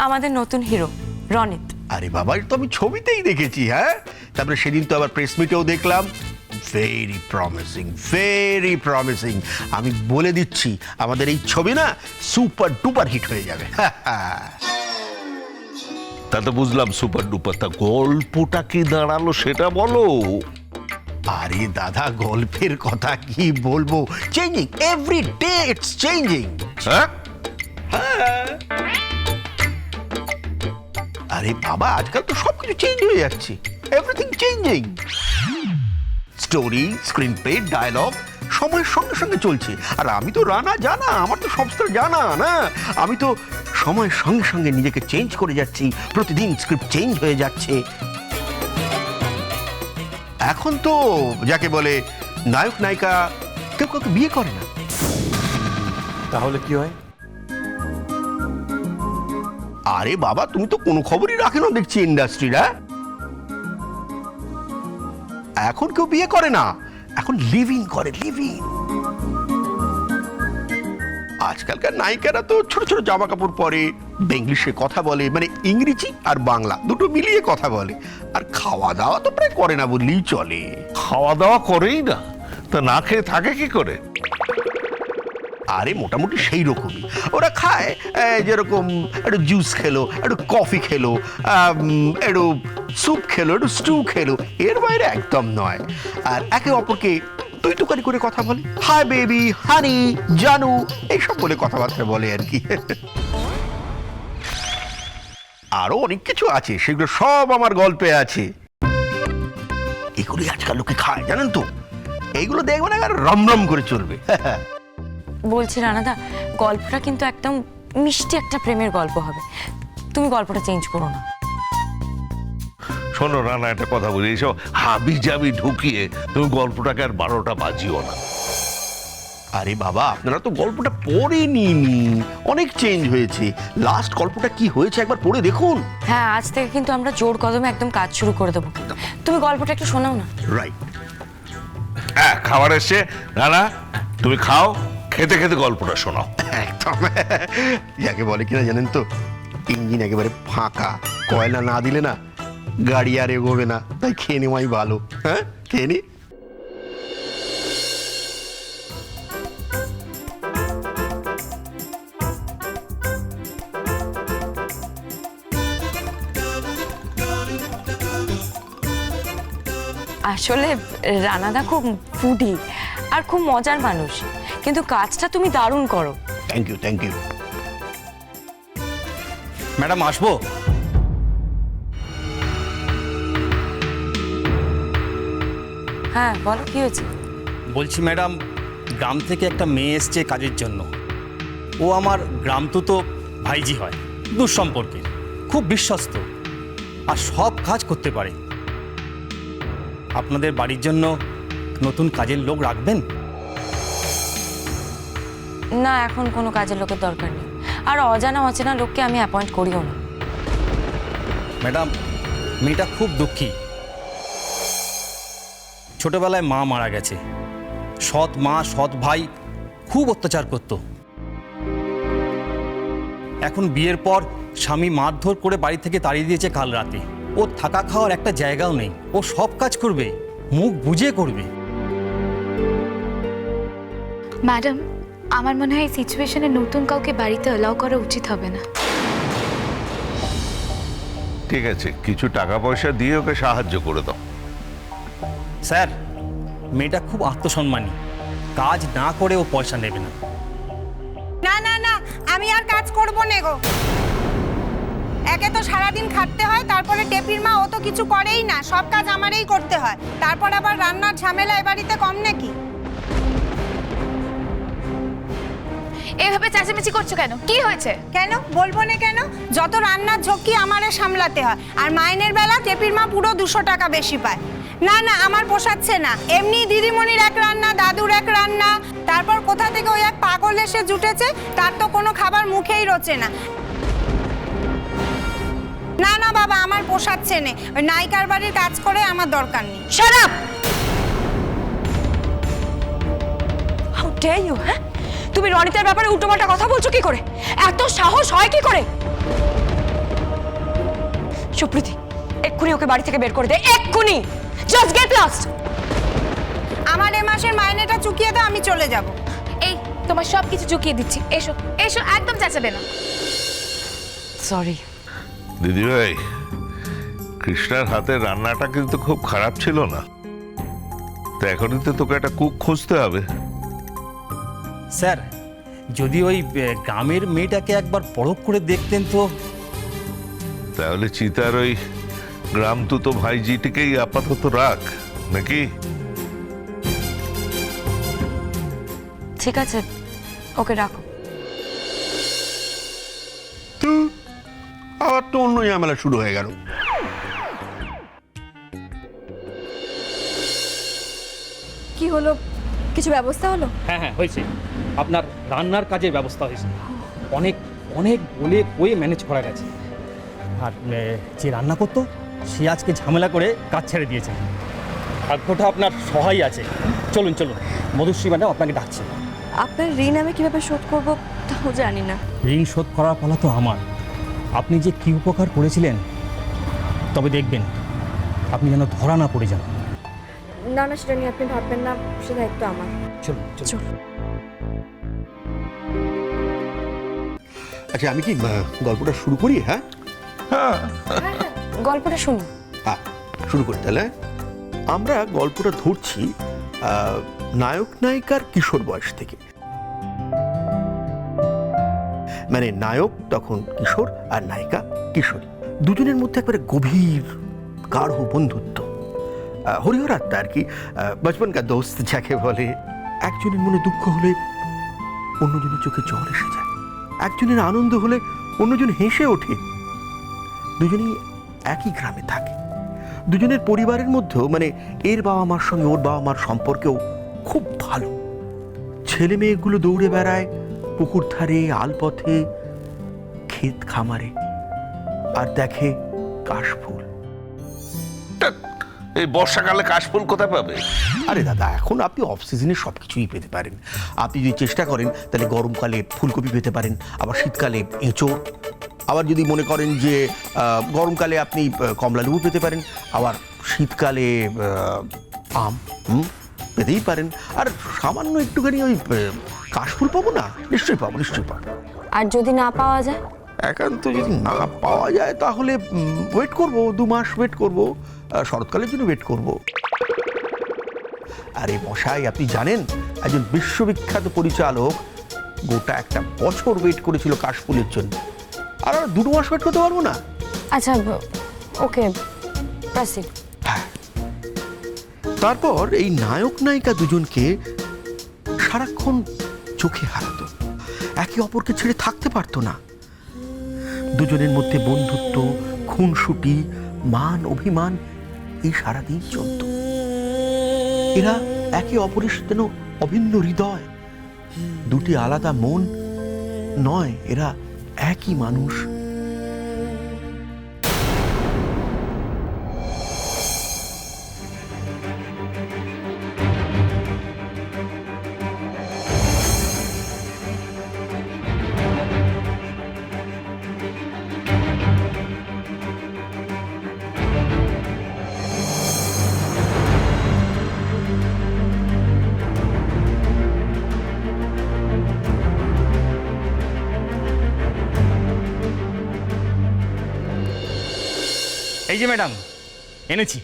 আমাদের নতুন হিরো রনিত। আরে বাবা, এটা তো আমি ছবিতেই দেখেছি। হ্যাঁ, তারপরে সেদিন তো আবার প্রেস মিটেও দেখলাম। Very promising, very promising. আমি বলে দিচ্ছি, আমাদের এই ছবি না সুপার ডুপার হিট হয়ে যাবে। তা তো বুঝলাম সুপার ডুপার, তা গল্পটা কি দাঁড়ালো সেটা বলো। আরে দাদা, গল্পের কথা কি বলবো, changing every day, it's changing. হ্যাঁ, আরে বাবা, আজকাল তো সবকিছু চেঞ্জ হয়ে যাচ্ছে, everything changing. Story, screenplay, dialogue সময়ের সঙ্গে সঙ্গে চলছে। আর আমি তো রানা জানা, আমার তো সব জানা না। আমি তো সময়ের সঙ্গে সঙ্গে নিজেকে চেঞ্জ করে যাচ্ছি, প্রতিদিন স্ক্রিপ্ট চেঞ্জ হয়ে যাচ্ছে। এখন তো যাকে বলে নায়ক নায়িকা কেউ কাউকে বিয়ে করে না। তাহলে কি হয়? আরে বাবা, তুমি তো কোনো খবরই রাখে না দেখছি ইন্ডাস্ট্রিরা। এখন কেউ বিয়ে করে না, এখন লিভ ইন করে, লিভ ইন। আজকালকার নায়িকারা তো ছোট ছোট জামা কাপড় পরে, ইংলিশে কথা বলে, মানে ইংরেজি আর বাংলা দুটো মিলিয়ে কথা বলে। আর খাওয়া দাওয়া তো প্রায় করে না বললেই চলে। খাওয়া দাওয়া করেই না, তা না খেয়ে থাকে কি করে? আরে মোটামুটি সেই রকমই ওরা খায়। যেরকম একটু জুস খেলো, একটু কফি খেলো, একটু স্যুপ খেলো, একটু স্টু খেলো, এর বাইরে একদম নয়। আর একে অপরকে তুই তুকারি করে কথা বলে, হাই বেবি, হানি, জানু, এইসব বলে কথাবার্তা বলে আর কি। আরো অনেক কিছু আছে, সেগুলো সব আমার গল্পে আছে। এগুলি আজকাল লোকে খায়, জানেন তো। এইগুলো দেখবে না, আর রমরম করে চলবে। বলছি রানাদা, গল্পটা কিন্তু একদম মিষ্টি একটা প্রেমের গল্প হবে, তুমি গল্পটা চেঞ্জ করো না। শোনো রানা, একটা কথা বলি, এইসব হাবি জাবি ঢুকিয়ে তুমি গল্পটাকে আর 12টা বাজিও না। আরে বাবা, আপনারা তো গল্পটা পড়েনি, অনেক চেঞ্জ হয়েছে। লাস্ট গল্পটা কি হয়েছে একবার পড়ে দেখুন। হ্যাঁ, আজ থেকে কিন্তু আমরা জোর কদমে একদম কাজ শুরু করে দেবো। তুমি গল্পটা একটু শোনাও না। রাইট। হ্যাঁ, খাবার এসছে। রানা, তুমি খাও, খেতে খেতে গল্পটা শোনাও। একদম। যাকে বলে কিনা জানেন তো, ইঞ্জিন একেবারে ফাঁকা, কয়লা না দিলে না গাড়ি আর এগোবে না। তাই খেয়ে নেওয়াই ভালো। হ্যাঁ, খেয়ে নি। আসলে রানাদা খুব ফুডি আর খুব মজার মানুষ, কিন্তু কাজটা তুমি দারুণ করো। Thank you, thank you. Madam, আসবো? হ্যাঁ বলো, কি হয়েছে? বলছি ম্যাডাম, গ্রাম থেকে একটা মেয়ে এসছে কাজের জন্য। ও আমার গ্রামতুতো ভাইজি হয়, দূর সম্পর্কের, খুব বিশ্বস্ত আর সব কাজ করতে পারে। আপনাদের বাড়ির জন্য নতুন কাজের লোক রাখবেন? না, এখন কোনো কাজের লোকের দরকার নেই, আর অজানা অচেনা লোককে আমি অ্যাপয়েন্ট করিও না। ম্যাডাম, মেয়েটা খুব দুঃখী। ছোটবেলায় মা মারা গেছে, সৎ মা সৎ ভাই খুব অত্যাচার করত। এখন বিয়ের পর স্বামী মারধর করে বাড়ি থেকে তাড়িয়ে দিয়েছে কাল রাতে। ওর থাকা খাওয়ার একটা জায়গাও নেই, ও সব কাজ করবে, মুখ বুজে করবে। ম্যাডাম, আমার মনে হয় এই সিচুয়েশনে নতুন কাউকে বাড়িতে অ্যালাউ করা উচিত হবে না। ঠিক আছে, কিছু টাকা পয়সা দিয়ে ওকে সাহায্য করে দাও। স্যার, মেয়েটা খুব আত্মসম্মানী, কাজ না করে ও পয়সা নেবে না। না না না, আমি আর কাজ করব না গো। একে তো সারাদিন খাটতে হয়, তারপরে টেপির মা ও তো কিছু করেই না, সব কাজ আমারই করতে হয়। তারপর আবার রান্নার ঝামেলা এ বাড়িতে কম নাকি? এভাবে চেঁচামেচি করছো কেন? কি হয়েছে? কেন বলবো না কেন? যত রান্নার ঝক্কি আমারে সামলাতে হয়, আর মাইনের বেলা টেপির মা পুরো 200 টাকা বেশি পায়। না না, আমার পোষাচ্ছে না। এমনি দিদিমণির এক রান্না, দাদুর এক রান্না, তারপর কোথা থেকে ওই এক পাগল এসে জুটেছে, তার তো কোনো খাবার মুখেই রোচে না। না না বাবা, আমার পোষাচ্ছে না। ওই নায়িকার বাড়ির কাজ করে আমার দরকার নেই। Shut up! How dare you! হ্যাঁ, তুমি রনিতের ব্যাপারে উল্টোপাল্টা কথা বলছো কি করে? এত সাহস হয় কি করে? সুপ্রীতি, এক্ষুনি ওকে বাড়ি থেকে বের করে দে, এক্ষুনি। Just get lost. আমার এ মাসের মাইনেটা চুকিয়ে দাও, আমি চলে যাব। এই তোমার সব কিছু চুকিয়ে দিচ্ছি, এসো এসো, একদম চেঁচাবে না। সরি। দিদিভাই, কৃষ্ণার হাতের রান্নাটা কিন্তু খুব খারাপ ছিল না। তো এখনই তো তোকে একটা কুক খুঁজতে হবে। স্যার, যদি ওই গ্রামের মেয়েটাকে একবার পরখ করে দেখতেন তো। তাহলে চিতার ওই গ্রাম তো ভাইজিটিকেই আপাতত রাখ নাকি? ঠিক আছে, ওকে রাখো। তো আবার তো অন্য ঝামেলা শুরু হয়ে গেল। কি হলো, কিছু ব্যবস্থা হলো? হ্যাঁ হ্যাঁ হয়েছে, আপনার রান্নার কাজের ব্যবস্থা হয়েছে। অনেক অনেক বলে কয়ে ম্যানেজ করা গেছে। আর যে রান্না করতো সে আজকে ঝামেলা করে কাজ ছেড়ে দিয়েছে। ভাগ্যটা আপনার সহায় আছে। চলুন চলুন, মধুশ্রী ম্যাডাম আপনাকে ডাকছে। আপনার ঋণ আমি কিভাবে শোধ করব তাও জানি না। ঋণ শোধ করার পালা তো আমার। আপনি যে কী উপকার করেছিলেন, তবে দেখবেন আপনি যেন ধরা না পড়ে যান। না না, সেটা নিয়ে আপনি ভাববেন না, সে দায়িত্ব আমার। চলুন চলুন। আচ্ছা, আমি কি গল্পটা শুরু করি? হ্যাঁ গল্পটা শুনি। হ্যাঁ, শুরু করি তাহলে। আমরা গল্পটা ধরছি নায়ক নায়িকার কিশোর বয়স থেকে। মানে নায়ক তখন কিশোর আর নায়িকা কিশোরী। দুজনের মধ্যে একবারে গভীর গাঢ় বন্ধুত্ব, হরিহর আত্মা আর কি, বচপন কা দোস্ত যাকে বলে। একজনের মনে দুঃখ হলে অন্যজনের চোখে জল এসে যায়, একজনের আনন্দ হলে অন্যজন হেসে ওঠে। দুজনেই একই গ্রামে থাকে। দুজনের পরিবারের মধ্যেও মানে এর বাবা মার সঙ্গে ওর বাবা মার সম্পর্কেও খুব ভালো। ছেলে মেয়েগুলো দৌড়ে বেড়ায় পুকুর ধারে, আলপথে, ক্ষেত খামারে, আর দেখে কাশফুল। এই বর্ষাকালে কাশফুল কোথায় পাবে? আরে দাদা, এখন আপনি অফ সিজনে সব কিছুই পেতে পারেন। আপনি যদি চেষ্টা করেন তাহলে গরমকালে ফুলকপি পেতে পারেন, আবার শীতকালে এঁচোড়, আবার যদি মনে করেন যে গরমকালে আপনি কমলা লেবু পেতে পারেন, আবার শীতকালে আম পেতেই পারেন। আর সামান্য একটুখানি ওই কাশফুল পাবো না? নিশ্চয়ই পাবো, নিশ্চয়ই পাবো। আর যদি না পাওয়া যায়? একান্ত যদি না পাওয়া যায় তাহলে ওয়েট করব, 2 মাস ওয়েট করব, শরৎকালের জন্য ওয়েট করব। আরে মশাই, আপনি জানেন একজন বিশ্ববিখ্যাত পরিচালক গোটা একটা বছর ওয়েট করেছিল কাশফুলের জন্য, আর 2 মাস ওয়েট করতে পারবো না? আচ্ছা, ওকে, প্রসিড। হ্যাঁ, তারপর এই নায়ক নায়িকা দুজনকে সারাক্ষণ চোখে হারাতো, একে অপরকে ছেড়ে থাকতে পারতো না। দুজনের মধ্যে বন্ধুত্ব, খুনসুটি, মান অভিমান এই সারাদিন চলত। এরা একে অপরের যেন অভিন্ন হৃদয়, দুটি আলাদা মন নয়, এরা একই মানুষ। এই যে ম্যাডাম, এনেছি।